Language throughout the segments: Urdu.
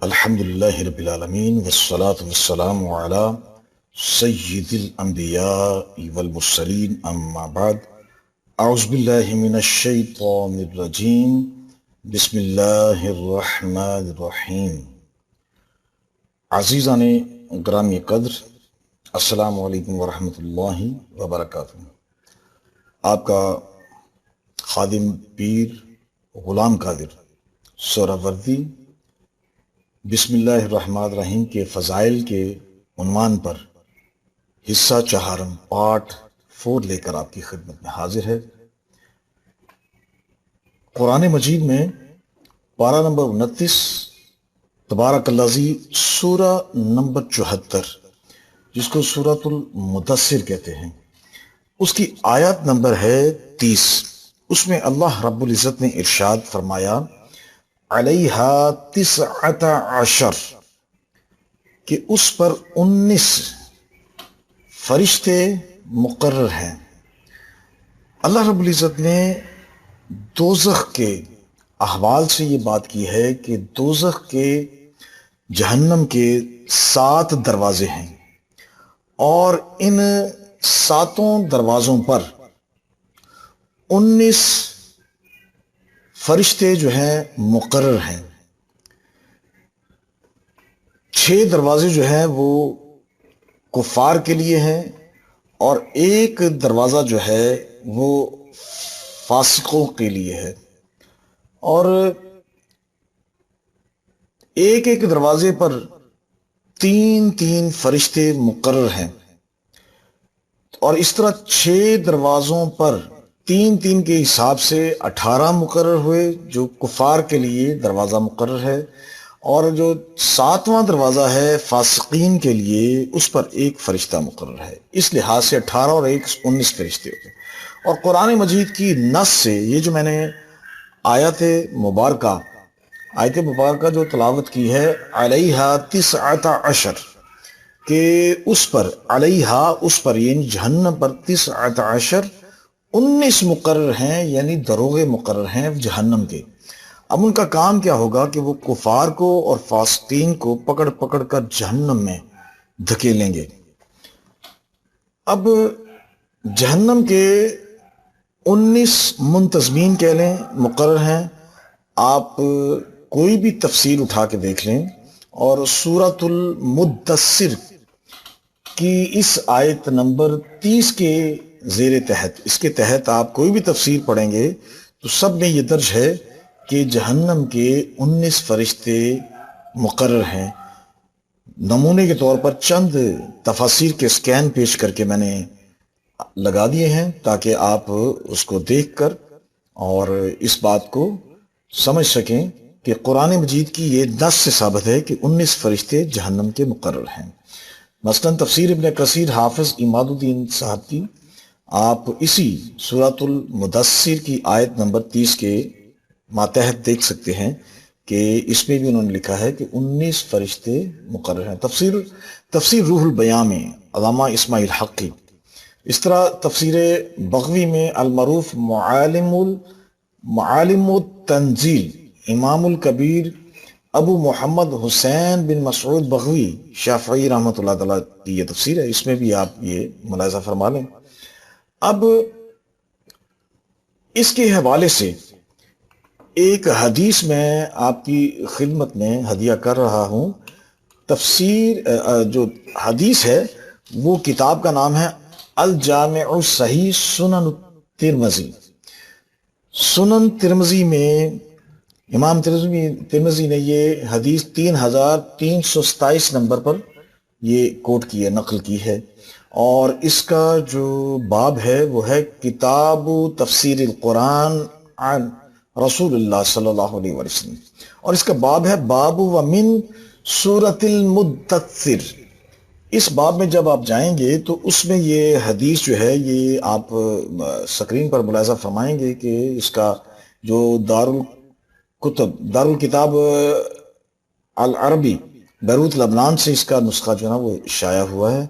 الحمد لله رب العالمين والصلاة والسلام على سيد الأنبياء والمرسلين أما بعد أعوذ بالله من الشيطان الرجيم بسم الله الرحمن الرحيم عزیزان گرامی قدر، السلام علیکم ورحمۃ اللہ وبرکاتہ۔ آپ کا خادم پیر غلام قادر سہروردی بسم اللہ الرحمن الرحیم کے فضائل کے عنوان پر حصہ چہارم پارٹ 4 لے کر آپ کی خدمت میں حاضر ہے۔ قرآن مجید میں پارہ نمبر 29 تبارک الذی سورہ نمبر 74 جس کو سورۃ المدثر کہتے ہیں، اس کی آیت نمبر ہے 30۔ اس میں اللہ رب العزت نے ارشاد فرمایا علیہا 19 کہ اس پر 19 فرشتے مقرر ہیں۔ اللہ رب العزت نے دوزخ کے احوال سے یہ بات کی ہے کہ دوزخ کے جہنم کے 7 دروازے ہیں، اور ان 7 دروازوں پر 19 فرشتے جو ہیں مقرر ہیں۔ 6 دروازے جو ہیں وہ کفار کے لیے ہیں، اور 1 دروازہ جو ہے وہ فاسقوں کے لیے ہے، اور ایک دروازے پر 3 فرشتے مقرر ہیں، اور اس طرح 6 دروازوں پر 3 کے حساب سے 18 مقرر ہوئے جو کفار کے لیے دروازہ مقرر ہے، اور جو 7واں دروازہ ہے فاسقین کے لیے اس پر 1 فرشتہ مقرر ہے۔ اس لحاظ سے 18 اور 1 19 فرشتے ہوتے ہیں۔ اور قرآن مجید کی نص سے یہ جو میں نے آیت مبارکہ جو تلاوت کی ہے علیہا 19 کہ اس پر علیہا اس پر یعنی جہنم پر 19 مقرر ہیں، یعنی دروغے مقرر ہیں جہنم کے۔ اب ان کا کام کیا ہوگا کہ وہ کفار کو اور فاسقین کو پکڑ پکڑ کر جہنم میں دھکیلیں گے۔ اب جہنم کے 19 منتظمین کہہ لیں مقرر ہیں۔ آپ کوئی بھی تفسیر اٹھا کے دیکھ لیں، اور سورۃ المدثر کی اس آیت نمبر 30 کے زیر تحت، اس کے تحت آپ کوئی بھی تفسیر پڑھیں گے تو سب میں یہ درج ہے کہ جہنم کے 19 فرشتے مقرر ہیں۔ نمونے کے طور پر چند تفاسیر کے سکین پیش کر کے میں نے لگا دیے ہیں تاکہ آپ اس کو دیکھ کر اور اس بات کو سمجھ سکیں کہ قرآن مجید کی یہ نص سے ثابت ہے کہ 19 فرشتے جہنم کے مقرر ہیں۔ مثلا تفسیر ابن کثیر حافظ عماد الدین صاحب کی آپ اسی سورۃ المدثر کی آیت نمبر 30 کے ماتحت دیکھ سکتے ہیں کہ اس میں بھی انہوں نے لکھا ہے کہ 19 فرشتے مقرر ہیں۔ تفسیر روح البیاں میں علامہ اسماعیل حقی، اس طرح تفسیر بغوی میں المعروف معالم التنزیل امام الکبیر ابو محمد حسین بن مسعود بغوی شافعی رحمۃ اللہ تعالیٰ کی یہ تفسیر ہے، اس میں بھی آپ یہ ملاحظہ فرما لیں۔ اب اس کے حوالے سے ایک حدیث میں آپ کی خدمت میں ہدیہ کر رہا ہوں۔ تفسیر جو حدیث ہے وہ کتاب کا نام ہے الجامع الصحیح سنن ترمذی۔ سنن ترمذی میں امام ترمذی نے یہ حدیث 3327 نمبر پر یہ کوٹ کی ہے، نقل کی ہے، اور اس کا جو باب ہے وہ ہے کتاب تفسیر القرآن عن رسول اللہ صلی اللہ علیہ وسلم، اور اس کا باب ہے باب ومن سورۃ المدثر۔ اس باب میں جب آپ جائیں گے تو اس میں یہ حدیث جو ہے یہ آپ سکرین پر ملاحظہ فرمائیں گے کہ اس کا جو دارالکتاب العربی بیروت لبنان سے اس کا نسخہ جو ہے نا وہ شائع ہوا ہے،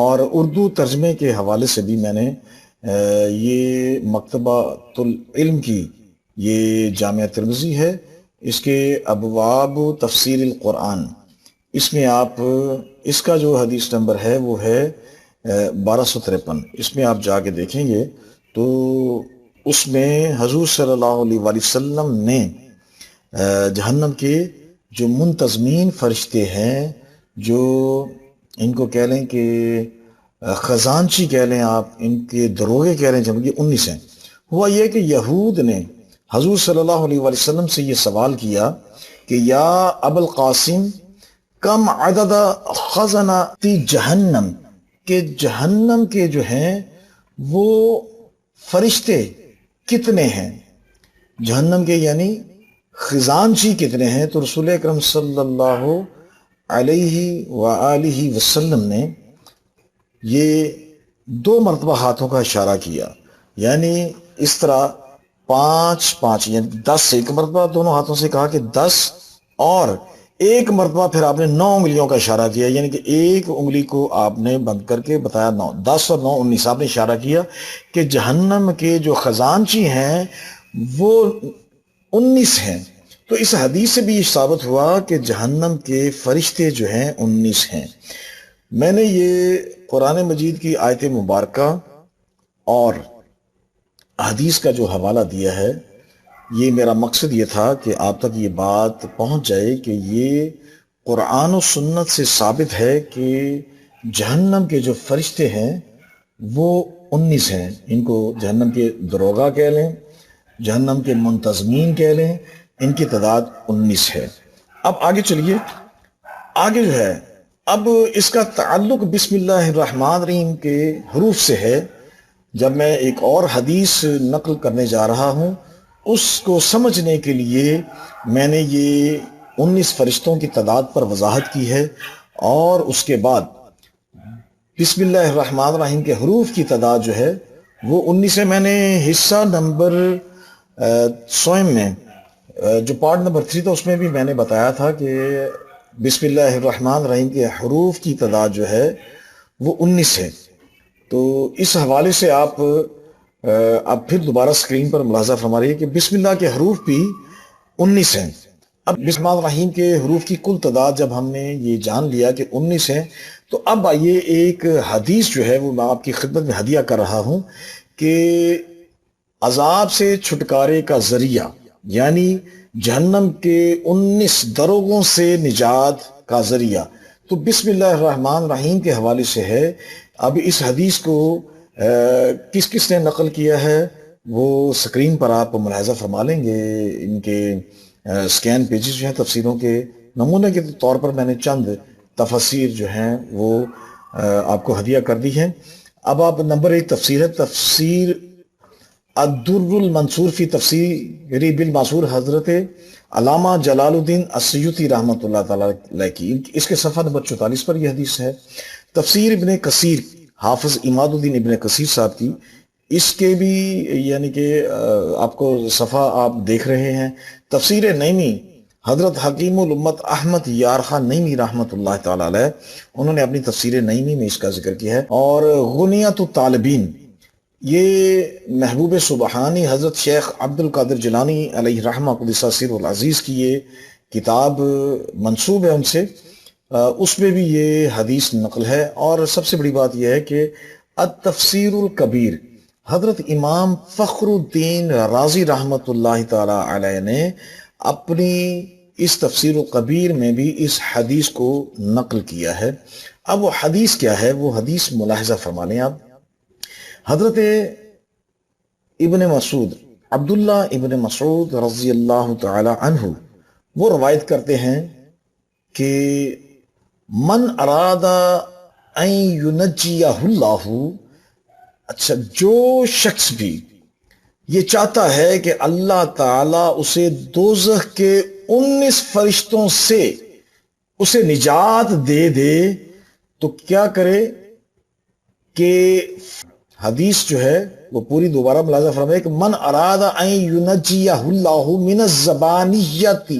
اور اردو ترجمے کے حوالے سے بھی میں نے یہ مکتبۃ العلم کی یہ جامعہ ترمذی ہے، اس کے ابواب تفسیر القرآن، اس میں آپ اس کا جو حدیث نمبر ہے وہ ہے 1253۔ اس میں آپ جا کے دیکھیں گے تو اس میں حضور صلی اللہ علیہ وآلہ وسلم نے جہنم کے جو منتظمین فرشتے ہیں، جو ان کو کہہ لیں کہ خزانچی کہہ لیں، آپ ان کے دروغے کہہ لیں، جب یہ 19 ہیں۔ ہوا یہ کہ یہود نے حضور صلی اللہ علیہ وآلہ وسلم سے یہ سوال کیا کہ یا ابو القاسم کم عدد خزنتی جہنم، کہ جہنم کے جو ہیں وہ فرشتے کتنے ہیں، جہنم کے یعنی خزانچی کتنے ہیں؟ تو رسول اکرم صلی اللہ علیہ وآلہ وسلم نے یہ 2 مرتبہ ہاتھوں کا اشارہ کیا، یعنی اس طرح 5 5 یعنی 10، ایک مرتبہ دونوں ہاتھوں سے کہا کہ 10، اور ایک مرتبہ پھر آپ نے 9 انگلیوں کا اشارہ کیا، یعنی کہ ایک انگلی کو آپ نے بند کر کے بتایا 9، 10 اور 9 19، آپ نے اشارہ کیا کہ جہنم کے جو خزانچی ہیں وہ 19 ہیں۔ تو اس حدیث سے بھی یہ ثابت ہوا کہ جہنم کے فرشتے جو ہیں 19 ہیں۔ میں نے یہ قرآن مجید کی آیت مبارکہ اور حدیث کا جو حوالہ دیا ہے، یہ میرا مقصد یہ تھا کہ آپ تک یہ بات پہنچ جائے کہ یہ قرآن و سنت سے ثابت ہے کہ جہنم کے جو فرشتے ہیں وہ 19 ہیں۔ ان کو جہنم کے دروغہ کہہ لیں، جہنم کے منتظمین کہہ لیں، ان کی تعداد 19 ہے۔ اب آگے چلیے، آگے جو ہے اب اس کا تعلق بسم اللہ الرحمن الرحیم کے حروف سے ہے۔ جب میں ایک اور حدیث نقل کرنے جا رہا ہوں، اس کو سمجھنے کے لیے میں نے یہ 19 فرشتوں کی تعداد پر وضاحت کی ہے، اور اس کے بعد بسم اللہ الرحمن الرحیم کے حروف کی تعداد جو ہے وہ 19 ہے۔ میں نے حصہ نمبر 100 میں جو پارٹ نمبر 3 تھا، اس میں بھی میں نے بتایا تھا کہ بسم اللہ الرحمن الرحیم کے حروف کی تعداد جو ہے وہ 19 ہے۔ تو اس حوالے سے آپ اب پھر دوبارہ سکرین پر ملاحظہ فرما رہی ہے کہ بسم اللہ کے حروف بھی 19 ہیں۔ اب بسم اللہ الرحیم کے حروف کی کل تعداد جب ہم نے یہ جان لیا کہ 19 ہیں، تو اب آئیے ایک حدیث جو ہے وہ میں آپ کی خدمت میں ہدیہ کر رہا ہوں کہ عذاب سے چھٹکارے کا ذریعہ، یعنی جہنم کے 19 دروغوں سے نجات کا ذریعہ، تو بسم اللہ الرحمن الرحیم کے حوالے سے ہے۔ اب اس حدیث کو کس کس نے نقل کیا ہے وہ سکرین پر آپ ملاحظہ فرما لیں گے۔ ان کے سکین پیجز جو ہیں تفسیروں کے، نمونے کے طور پر میں نے چند تفسیر جو ہیں وہ آپ کو ہدیہ کر دی ہیں۔ اب آپ نمبر 1 تفسیر ہے، تفسیر الدر المنصور فی تفسیر بالمعصور، حضرت علامہ جلال الدین السیوطی رحمۃ اللہ تعالیٰ علیہ کی، اس کے صفحہ نمبر 44 پر یہ حدیث ہے۔ تفسیر ابن کثیر، حافظ عماد الدین ابن کثیر صاحب کی، اس کے بھی یعنی کہ آپ کو صفحہ آپ دیکھ رہے ہیں۔ تفسیر نعیمی، حضرت حکیم الامت احمد یار خان نعیمی رحمۃ اللہ تعالیٰ علیہ، انہوں نے اپنی تفسیر نعیمی میں اس کا ذکر کیا ہے۔ اور غنیۃ الطالبین، یہ محبوب سبحانی حضرت شیخ عبد القادر جیلانی علیہ رحمہ قدس سرہ العزیز کی یہ کتاب منسوب ہے ان سے، اس میں بھی یہ حدیث نقل ہے۔ اور سب سے بڑی بات یہ ہے کہ التفسیر الکبیر، حضرت امام فخر الدین رازی رحمۃ اللہ تعالی علیہ نے اپنی اس تفسیر الکبیر میں بھی اس حدیث کو نقل کیا ہے۔ اب وہ حدیث کیا ہے؟ وہ حدیث ملاحظہ فرما لیں آپ۔ حضرت ابن مسعود، عبداللہ ابن مسعود رضی اللہ تعالی عنہ، وہ روایت کرتے ہیں کہ من اراد ان ینجیہ اللہ، اچھا جو شخص بھی یہ چاہتا ہے کہ اللہ تعالیٰ اسے دوزخ کے 19 فرشتوں سے اسے نجات دے دے، تو کیا کرے کہ حدیث جو ہے وہ پوری دوبارہ ملاحظہ فرمائے کہ من اراد ان ینجیہ اللہ من الزبانیت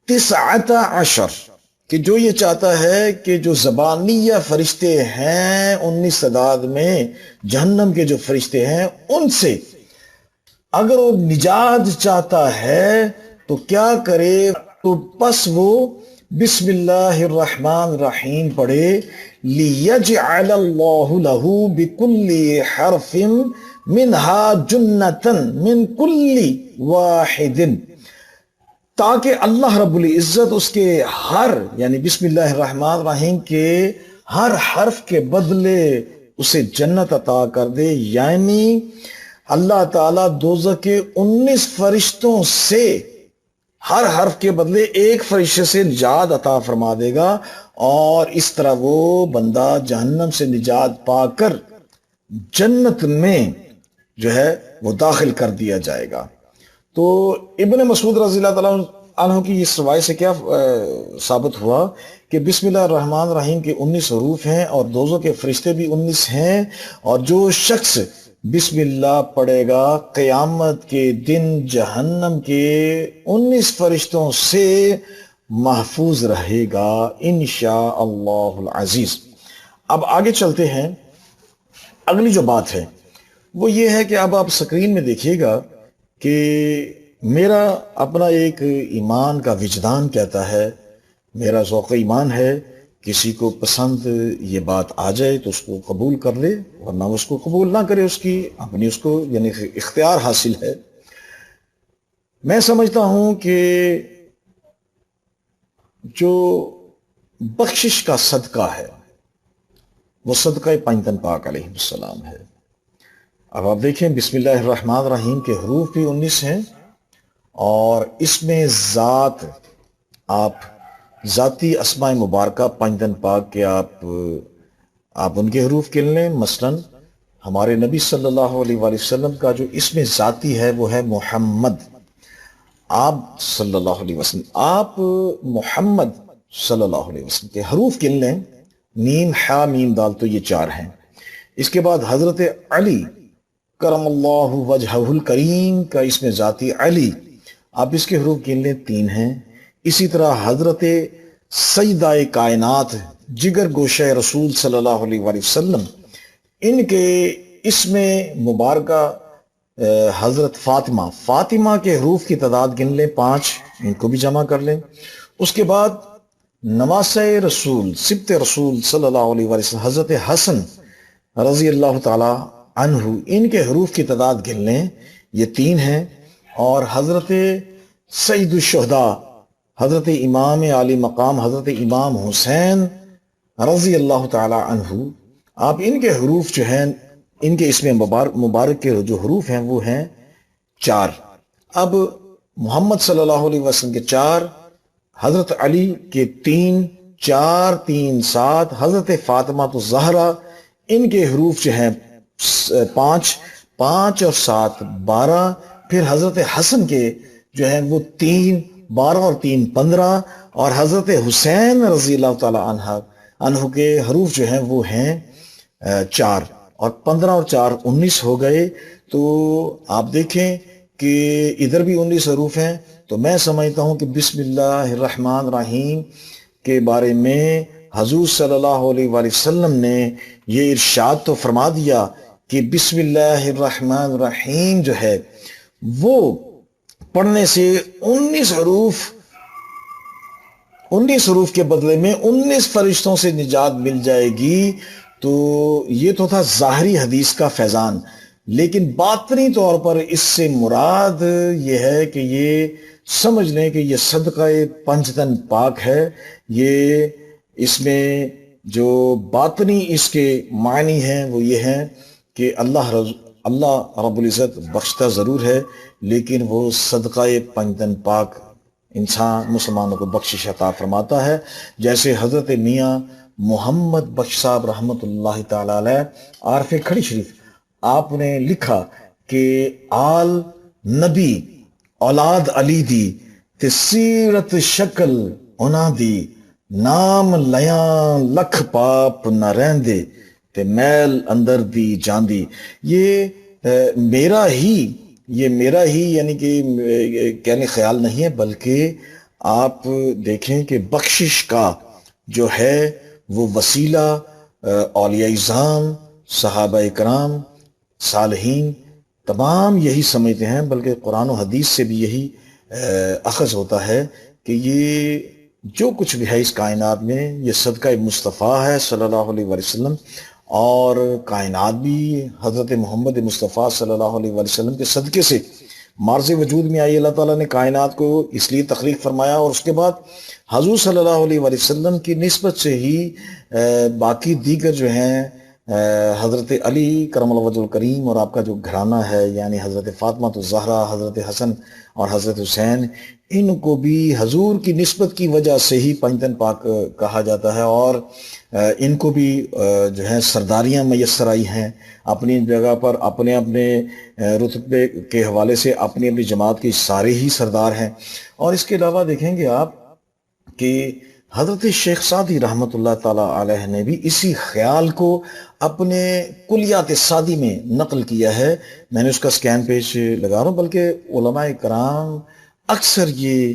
19، کہ جو یہ چاہتا ہے کہ جو زبانیہ فرشتے ہیں 19 تعداد میں، جہنم کے جو فرشتے ہیں ان سے اگر وہ نجات چاہتا ہے، تو کیا کرے؟ تو پس وہ بسم اللہ الرحمن الرحیم پڑھے، لیجعل اللہ لہ بکل حرف منہا جنتن من کل واحد، تاکہ اللہ رب العزت اس کے ہر، یعنی بسم اللہ الرحمن الرحیم کے ہر حرف کے بدلے اسے جنت عطا کر دے، یعنی اللہ تعالیٰ دوزخ کے 19 فرشتوں سے ہر حرف کے بدلے ایک فرشتے سے نجات عطا فرما دے گا، اور اس طرح وہ بندہ جہنم سے نجات پا کر جنت میں جو ہے وہ داخل کر دیا جائے گا۔ تو ابن مسعود رضی اللہ تعالیٰ عنہ کی اس روایت سے کیا ثابت ہوا کہ بسم اللہ الرحمن الرحیم کے 19 حروف ہیں اور دوزخ کے فرشتے بھی 19 ہیں، اور جو شخص بسم اللہ پڑھے گا قیامت کے دن جہنم کے 19 فرشتوں سے محفوظ رہے گا انشاءاللہ العزیز۔ اب آگے چلتے ہیں، اگلی جو بات ہے وہ یہ ہے کہ اب آپ سکرین میں دیکھیے گا کہ میرا اپنا ایک ایمان کا وجدان کہتا ہے، میرا ذوق ایمان ہے، کسی کو پسند یہ بات آ جائے تو اس کو قبول کر لے، ورنہ اس کو قبول نہ کرے، اس کی اپنی اس کو یعنی اختیار حاصل ہے۔ میں سمجھتا ہوں کہ جو بخشش کا صدقہ ہے وہ صدقہ پنجتن پاک علیہ السلام ہے۔ اب آپ دیکھیں بسم اللہ الرحمن الرحیم کے حروف بھی 19 ہیں، اور اس میں ذات، آپ ذاتی اسماء مبارکہ پنجتن پاک کے آپ ان کے حروف گن لیں۔ مثلا ہمارے نبی صلی اللہ علیہ وآلہ وسلم کا جو اسم ذاتی ہے وہ ہے محمد، آپ صلی اللہ علیہ وسلم، آپ محمد صلی اللہ علیہ وسلم کے حروف گن لیں، میم حا میم دال، تو یہ 4 ہیں۔ اس کے بعد حضرت علی کرم اللہ وجہہ الکریم کا اسم ذاتی علی، آپ اس کے حروف گن لیں، 3 ہیں۔ اسی طرح حضرت سیدہ کائنات جگر گوشہ رسول صلی اللہ علیہ وآلہ وسلم، ان کے اسم مبارکہ حضرت فاطمہ کے حروف کی تعداد گن لیں، 5، ان کو بھی جمع کر لیں۔ اس کے بعد نواسہ رسول سبط رسول صلی اللہ علیہ وآلہ وسلم حضرت حسن رضی اللہ تعالی عنہ، ان کے حروف کی تعداد گن لیں، یہ 3 ہیں۔ اور حضرت سید الشہداء حضرت امام عالی مقام حضرت امام حسین رضی اللہ تعالی عنہ، آپ ان کے حروف جو ہیں، ان کے اسم مبارک کے جو حروف ہیں وہ ہیں 4۔ اب محمد صلی اللہ علیہ وسلم کے 4، حضرت علی کے 3، 4 3 7، حضرت فاطمہ الزہرا ان کے حروف جو ہیں 5 اور 7 12، پھر حضرت حسن کے جو ہیں وہ 3 12 اور 3 15، اور حضرت حسین رضی اللہ تعالی عنہ کے حروف جو ہیں وہ ہیں 4، اور 15 اور 4 19 ہو گئے۔ تو آپ دیکھیں کہ ادھر بھی 19 حروف ہیں۔ تو میں سمجھتا ہوں کہ بسم اللہ الرحمن الرحیم کے بارے میں حضور صلی اللہ علیہ وآلہ وسلم نے یہ ارشاد تو فرما دیا کہ بسم اللہ الرحمن الرحیم جو ہے وہ پڑھنے سے 19 حروف کے بدلے میں 19 فرشتوں سے نجات مل جائے گی۔ تو یہ تو تھا ظاہری حدیث کا فیضان، لیکن باطنی طور پر اس سے مراد یہ ہے کہ یہ سمجھ لیں کہ یہ صدقہ پنجتن پاک ہے۔ یہ اس میں جو باطنی اس کے معنی ہیں وہ یہ ہیں کہ اللہ رب العزت بخشتا ضرور ہے، لیکن وہ صدقہ پنجتن پاک انسان مسلمانوں کو بخشش عطا فرماتا ہے۔ جیسے حضرت میاں محمد بخش صاحب رحمۃ اللہ تعالی علیہ عارف کھڑی شریف، آپ نے لکھا کہ آل نبی اولاد علی دی تے سیرت شکل انہاں دی، نام لیاں لکھ پاپ نہ رہندے تے میل اندر دی جاندی۔ یہ میرا ہی یعنی کہ کہنے خیال نہیں ہے، بلکہ آپ دیکھیں کہ بخشش کا جو ہے وہ وسیلہ اولیاء اعظام، صحابہ کرام، صالحین تمام یہی سمجھتے ہیں، بلکہ قرآن و حدیث سے بھی یہی اخذ ہوتا ہے کہ یہ جو کچھ بھی ہے اس کائنات میں یہ صدقہ مصطفیٰ ہے صلی اللہ علیہ وسلم، اور کائنات بھی حضرت محمد مصطفیٰ صلی اللہ علیہ وسلم کے صدقے سے مارز وجود میں آئی۔ اللہ تعالیٰ نے کائنات کو اس لیے تخلیق فرمایا، اور اس کے بعد حضور صلی اللہ علیہ وسلم کی نسبت سے ہی باقی دیگر جو ہیں حضرت علی کرم اللہ وجہ الکریم اور آپ کا جو گھرانہ ہے یعنی حضرت فاطمہ الزہرا، حضرت حسن اور حضرت حسین، ان کو بھی حضور کی نسبت کی وجہ سے ہی پنجتن پاک کہا جاتا ہے، اور ان کو بھی جو ہے سرداریاں میسر آئی ہیں اپنی جگہ پر، اپنے اپنے رتبے کے حوالے سے اپنی اپنی جماعت کے سارے ہی سردار ہیں۔ اور اس کے علاوہ دیکھیں گے آپ کہ حضرت شیخ سعدی رحمۃ اللہ تعالی علیہ نے بھی اسی خیال کو اپنے کلیات سعدی میں نقل کیا ہے۔ میں نے اس کا سکین پیج لگا رہا ہوں، بلکہ علماء کرام اکثر یہ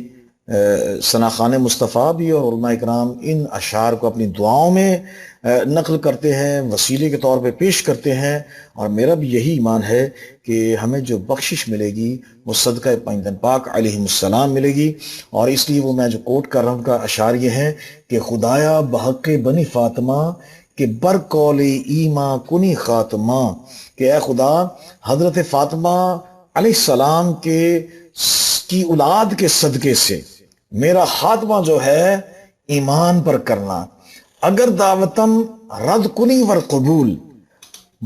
ثناخان مصطفیٰ بھی اور علماء کرام ان اشعار کو اپنی دعاؤں میں نقل کرتے ہیں، وسیلے کے طور پہ پیش کرتے ہیں، اور میرا بھی یہی ایمان ہے کہ ہمیں جو بخشش ملے گی وہ صدقہ پنجتن پاک علیہ السلام ملے گی۔ اور اس لیے وہ میں جو کوٹ کر رہا ہوں ان کا اشعار یہ ہے کہ خدایا بحق بنی فاطمہ کہ بر قول ایما کنی خاتمہ، کہ اے خدا حضرت فاطمہ علیہ السلام کی اولاد کے صدقے سے میرا خاتمہ جو ہے ایمان پر کرنا، اگر دعوتم رد کنی ور قبول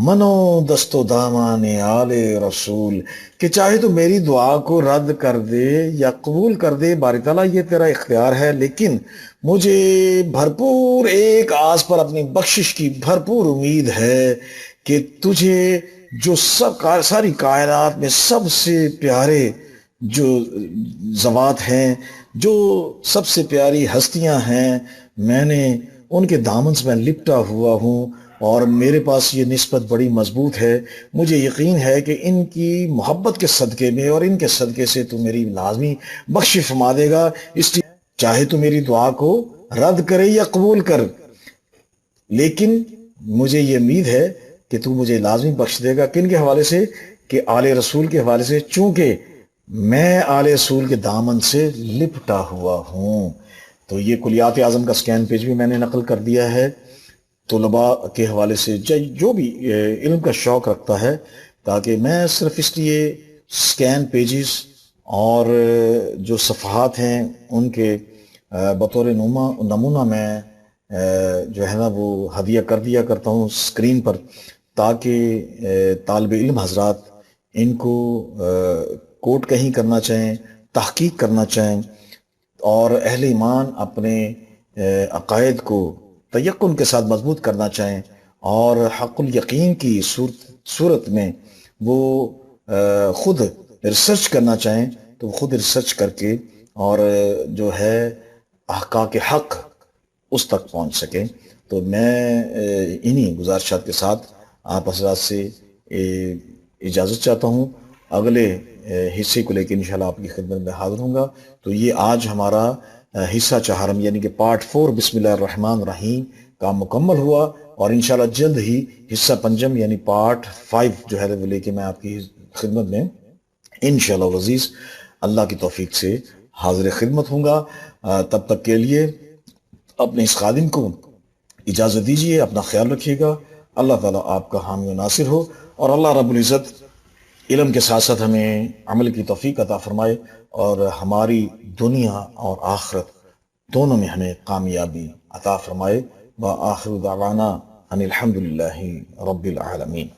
منو دستو دامان آل رسول، کہ چاہے تو میری دعا کو رد کر دے یا قبول کر دے، باری تعالیٰ یہ تیرا اختیار ہے، لیکن مجھے بھرپور ایک آس پر اپنی بخشش کی بھرپور امید ہے کہ تجھے جو ساری کائنات میں سب سے پیارے جو ذوات ہیں، جو سب سے پیاری ہستیاں ہیں، میں نے ان کے دامن سے میں لپٹا ہوا ہوں، اور میرے پاس یہ نسبت بڑی مضبوط ہے۔ مجھے یقین ہے کہ ان کی محبت کے صدقے میں اور ان کے صدقے سے تو میری لازمی بخش فرما دے گا، اس لیے چاہے تو میری دعا کو رد کرے یا قبول کر، لیکن مجھے یہ امید ہے کہ تو مجھے لازمی بخش دے گا۔ کن کے حوالے سے؟ کہ آل رسول کے حوالے سے، چونکہ میں آل رسول کے دامن سے لپٹا ہوا ہوں۔ تو یہ کلیات اعظم کا سکین پیج بھی میں نے نقل کر دیا ہے طلباء کے حوالے سے، جو بھی علم کا شوق رکھتا ہے، تاکہ میں صرف اس لیے سکین پیجز اور جو صفحات ہیں ان کے بطور نمونہ میں جو ہے نا وہ ہدیہ کر دیا کرتا ہوں اسکرین پر، تاکہ طالب علم حضرات ان کو کوٹ کہیں کرنا چاہیں، تحقیق کرنا چاہیں، اور اہل ایمان اپنے عقائد کو تیقن کے ساتھ مضبوط کرنا چاہیں، اور حق الیقین کی صورت میں وہ خود ریسرچ کرنا چاہیں تو خود ریسرچ کر کے اور جو ہے احقاق حق اس تک پہنچ سکیں۔ تو میں انہی گزارشات کے ساتھ آپ حضرات سے اجازت چاہتا ہوں، اگلے حصے کو لے کے انشاءاللہ آپ کی خدمت میں حاضر ہوں گا۔ تو یہ آج ہمارا حصہ چہارم یعنی کہ پارٹ 4 بسم اللہ الرحمن الرحیم کا مکمل ہوا، اور انشاءاللہ جلد ہی حصہ پنجم یعنی پارٹ 5 جو ہے وہ لے کے میں آپ کی خدمت میں انشاءاللہ العزیز اللہ کی توفیق سے حاضر خدمت ہوں گا۔ تب تک کے لیے اپنے اس خادم کو اجازت دیجیے، اپنا خیال رکھیے گا۔ اللہ تعالیٰ آپ کا حامی و ناصر ہو، اور اللہ رب العزت علم کے ساتھ ساتھ ہمیں عمل کی توفیق عطا فرمائے، اور ہماری دنیا اور آخرت دونوں میں ہمیں کامیابی عطا فرمائے۔ وآخر دعوانا ان الحمد للہ رب العالمین۔